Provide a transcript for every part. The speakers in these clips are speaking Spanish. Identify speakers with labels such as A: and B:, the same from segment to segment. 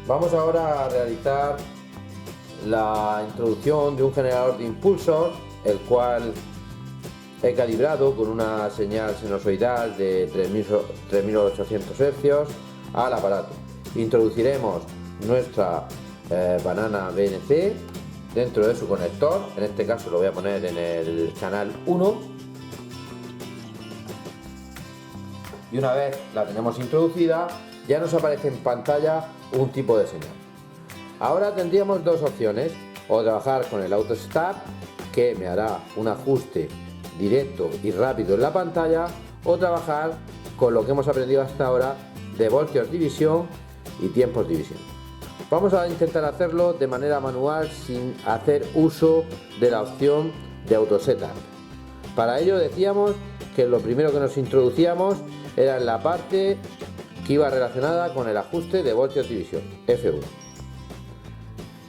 A: Vamos ahora a realizar la introducción de un generador de impulsos, el cual he calibrado con una señal sinusoidal de 3800 Hz al aparato. Introduciremos nuestra banana BNC dentro de su conector, en este caso lo voy a poner en el canal 1, y una vez la tenemos introducida ya nos aparece en pantalla un tipo de señal. Ahora tendríamos dos opciones: o trabajar con el auto start, que me hará un ajuste directo y rápido en la pantalla, o trabajar con lo que hemos aprendido hasta ahora de voltios división y tiempos división. Vamos a intentar hacerlo de manera manual sin hacer uso de la opción de auto setup. Para ello decíamos que lo primero que nos introducíamos era en la parte que iba relacionada con el ajuste de voltios división, F1.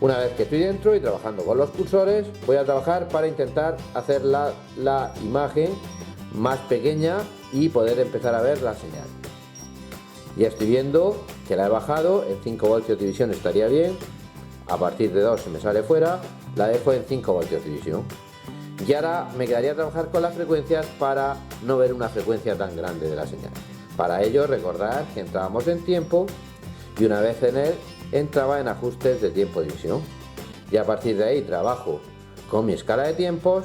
A: Una vez que estoy dentro y trabajando con los cursores, voy a trabajar para intentar hacer la imagen más pequeña y poder empezar a ver la señal. Ya estoy viendo que la he bajado en 5 voltios división, estaría bien. A partir de 2 se me sale fuera, la dejo en 5 voltios división. Y ahora me quedaría trabajar con las frecuencias para no ver una frecuencia tan grande de la señal. Para ello recordar que entrábamos en tiempo y una vez en él entraba en ajustes de tiempo división, y a partir de ahí trabajo con mi escala de tiempos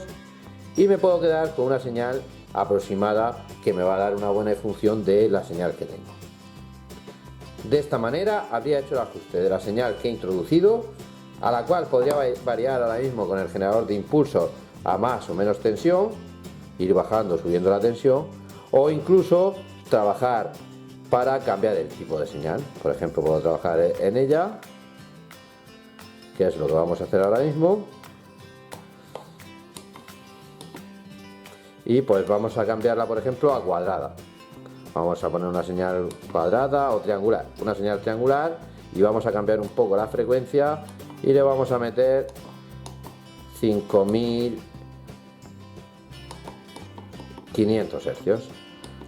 A: y me puedo quedar con una señal aproximada que me va a dar una buena función de la señal que tengo. De esta manera habría hecho el ajuste de la señal que he introducido, a la cual podría variar ahora mismo con el generador de impulsos a más o menos tensión, ir bajando, subiendo la tensión, o incluso trabajar para cambiar el tipo de señal. Por ejemplo, puedo trabajar en ella, que es lo que vamos a hacer ahora mismo, y pues vamos a cambiarla, por ejemplo, a cuadrada. Vamos a poner una señal cuadrada o triangular, una señal triangular, y vamos a cambiar un poco la frecuencia y le vamos a meter 5500 Hz.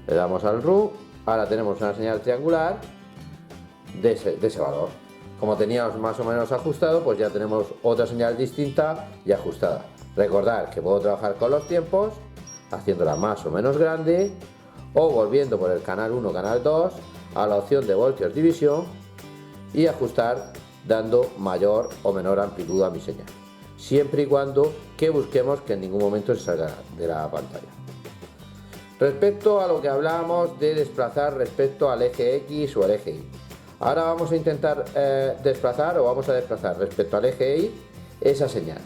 A: Le damos al RU. Ahora tenemos una señal triangular de ese valor. Como teníamos más o menos ajustado, pues ya tenemos otra señal distinta y ajustada. Recordar que puedo trabajar con los tiempos, haciéndola más o menos grande, o volviendo por el canal 1, canal 2, a la opción de voltios división y ajustar dando mayor o menor amplitud a mi señal, siempre y cuando que busquemos que en ningún momento se salga de la pantalla. Respecto a lo que hablábamos de desplazar respecto al eje X o al eje Y, ahora vamos a intentar desplazar respecto al eje Y esa señal.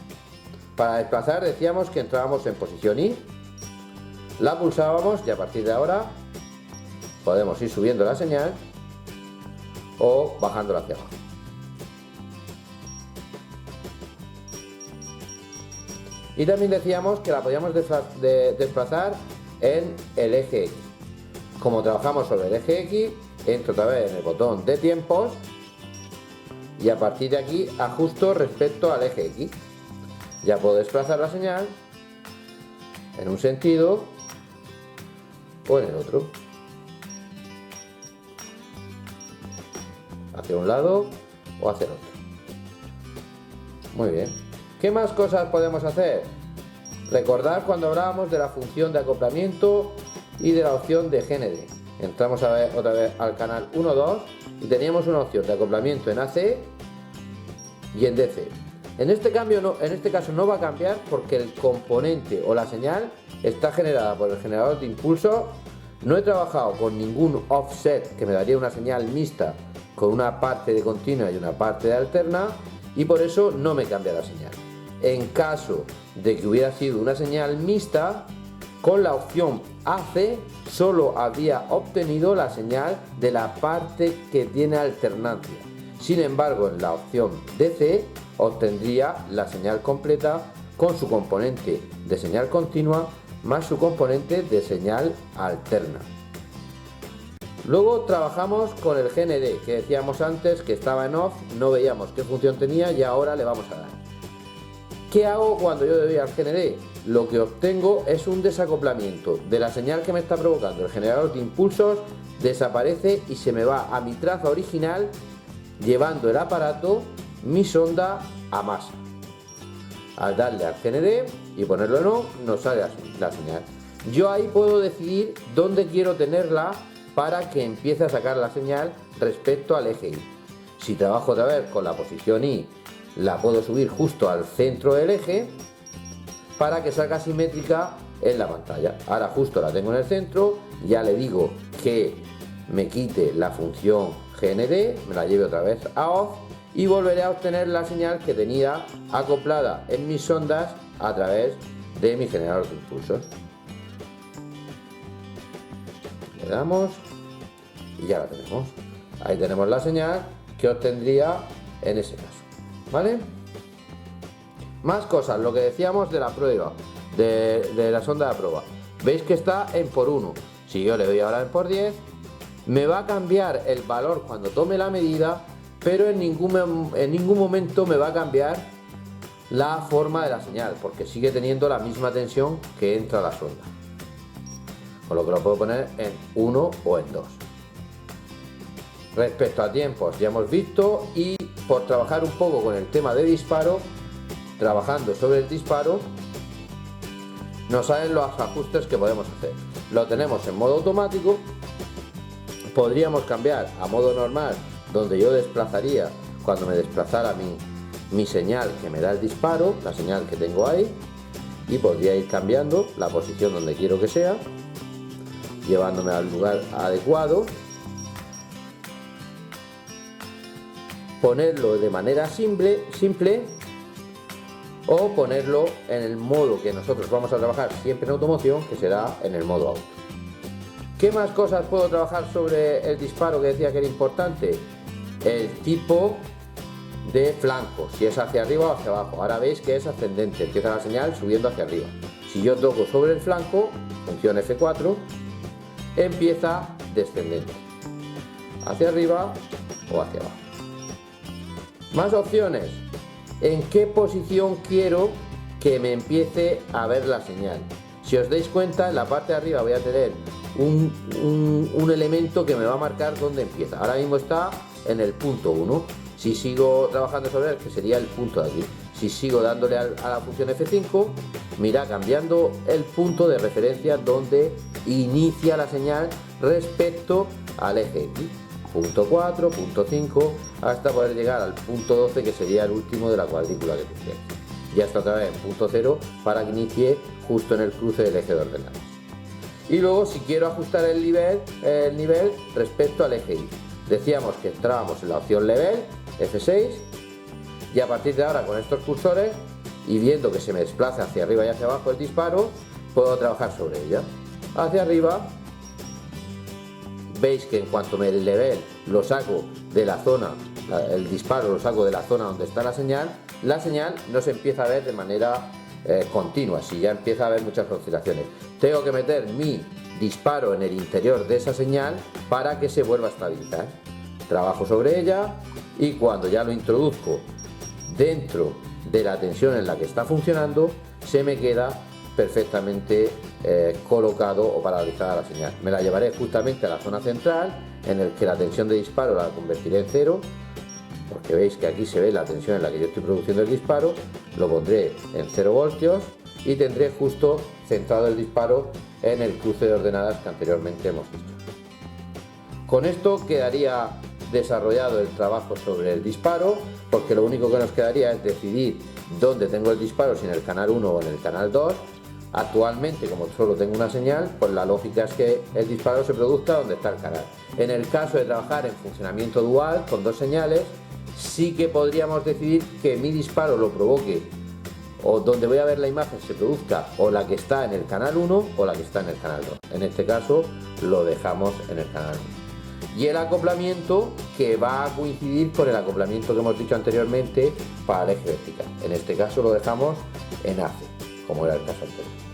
A: Para desplazar decíamos que entrábamos en posición Y, la pulsábamos y a partir de ahora podemos ir subiendo la señal o bajándola hacia abajo. Y también decíamos que la podíamos desplazar en el eje X. Como trabajamos sobre el eje X, entro otra vez en el botón de tiempos y a partir de aquí ajusto respecto al eje X. Ya puedo desplazar la señal en un sentido o en el otro, hacia un lado o hacia el otro. Muy bien. ¿Qué más cosas podemos hacer? Recordar cuando hablábamos de la función de acoplamiento y de la opción de GND. Entramos otra vez al canal 1-2 y teníamos una opción de acoplamiento en AC y en DC. En este caso no va a cambiar porque el componente o la señal está generada por el generador de impulso. No he trabajado con ningún offset que me daría una señal mixta con una parte de continua y una parte de alterna, y por eso no me cambia la señal. En caso de que hubiera sido una señal mixta, con la opción AC solo habría obtenido la señal de la parte que tiene alternancia. Sin embargo, en la opción DC obtendría la señal completa con su componente de señal continua más su componente de señal alterna. Luego trabajamos con el GND, que decíamos antes que estaba en off, no veíamos qué función tenía y ahora le vamos a dar. ¿Qué hago cuando yo le doy al GND? Lo que obtengo es un desacoplamiento de la señal que me está provocando el generador de impulsos, desaparece y se me va a mi traza original llevando el aparato, mi sonda, a masa. Al darle al GND y ponerlo en ON, nos sale la señal. Yo ahí puedo decidir dónde quiero tenerla para que empiece a sacar la señal respecto al eje Y. Si trabajo otra vez con la posición Y, la puedo subir justo al centro del eje para que salga simétrica en la pantalla. Ahora justo la tengo en el centro, ya le digo que me quite la función GND, me la lleve otra vez a OFF y volveré a obtener la señal que tenía acoplada en mis sondas a través de mi generador de impulsos. Le damos y ya la tenemos. Ahí tenemos la señal que obtendría en ese caso, ¿vale? Más cosas, lo que decíamos de la prueba, de la sonda de prueba. Veis que está en por 1. Si yo le doy ahora en por 10, me va a cambiar el valor cuando tome la medida, pero en ningún momento me va a cambiar la forma de la señal, porque sigue teniendo la misma tensión que entra a la sonda. Con lo que lo puedo poner en 1 o en 2. Respecto a tiempos ya hemos visto, y por trabajar un poco con el tema de disparo, trabajando sobre el disparo, nos salen los ajustes que podemos hacer. Lo tenemos en modo automático, podríamos cambiar a modo normal, donde yo desplazaría cuando me desplazara mi señal que me da el disparo, la señal que tengo ahí, y podría ir cambiando la posición donde quiero que sea, llevándome al lugar adecuado, ponerlo de manera simple o ponerlo en el modo que nosotros vamos a trabajar siempre en automoción, que será en el modo auto. ¿Qué más cosas puedo trabajar sobre el disparo que decía que era importante? El tipo de flanco, si es hacia arriba o hacia abajo. Ahora veis que es ascendente, empieza la señal subiendo hacia arriba. Si yo toco sobre el flanco, función F4, empieza descendente, hacia arriba o hacia abajo. Más opciones. ¿En qué posición quiero que me empiece a ver la señal? Si os dais cuenta, en la parte de arriba voy a tener un elemento que me va a marcar dónde empieza. Ahora mismo está en el punto 1. Si sigo trabajando sobre él, que sería el punto de aquí, si sigo dándole a la función F5, me irá cambiando el punto de referencia donde inicia la señal respecto al eje X. Punto 4, punto 5, hasta poder llegar al punto 12, que sería el último de la cuadrícula que tendría. Ya está otra vez en punto 0 para que inicie justo en el cruce del eje de ordenadas. Y luego, si quiero ajustar el nivel respecto al eje Y, decíamos que entrábamos en la opción Level, F6, y a partir de ahora con estos cursores, y viendo que se me desplaza hacia arriba y hacia abajo el disparo, puedo trabajar sobre ella. Hacia arriba, veis que en cuanto me level lo saco de la zona, el disparo lo saco de la zona donde está la señal no se empieza a ver de manera continua, si ya empieza a haber muchas oscilaciones. Tengo que meter mi disparo en el interior de esa señal para que se vuelva a estabilizar. Trabajo sobre ella y cuando ya lo introduzco dentro de la tensión en la que está funcionando, se me queda perfectamente colocado o paralizada la señal. Me la llevaré justamente a la zona central, en el que la tensión de disparo la convertiré en 0, porque veis que aquí se ve la tensión en la que yo estoy produciendo el disparo. Lo pondré en 0 voltios y tendré justo centrado el disparo en el cruce de ordenadas que anteriormente hemos visto. Con esto quedaría desarrollado el trabajo sobre el disparo, porque lo único que nos quedaría es decidir dónde tengo el disparo, si en el canal 1 o en el canal 2. Actualmente, como solo tengo una señal, pues la lógica es que el disparo se produzca donde está el canal. En el caso de trabajar en funcionamiento dual con dos señales, sí que podríamos decidir que mi disparo lo provoque, o donde voy a ver la imagen se produzca, o la que está en el canal 1 o la que está en el canal 2. En este caso lo dejamos en el canal 1. Y el acoplamiento, que va a coincidir con el acoplamiento que hemos dicho anteriormente para el eje vertical. En este caso lo dejamos en AC, como era el caso anterior.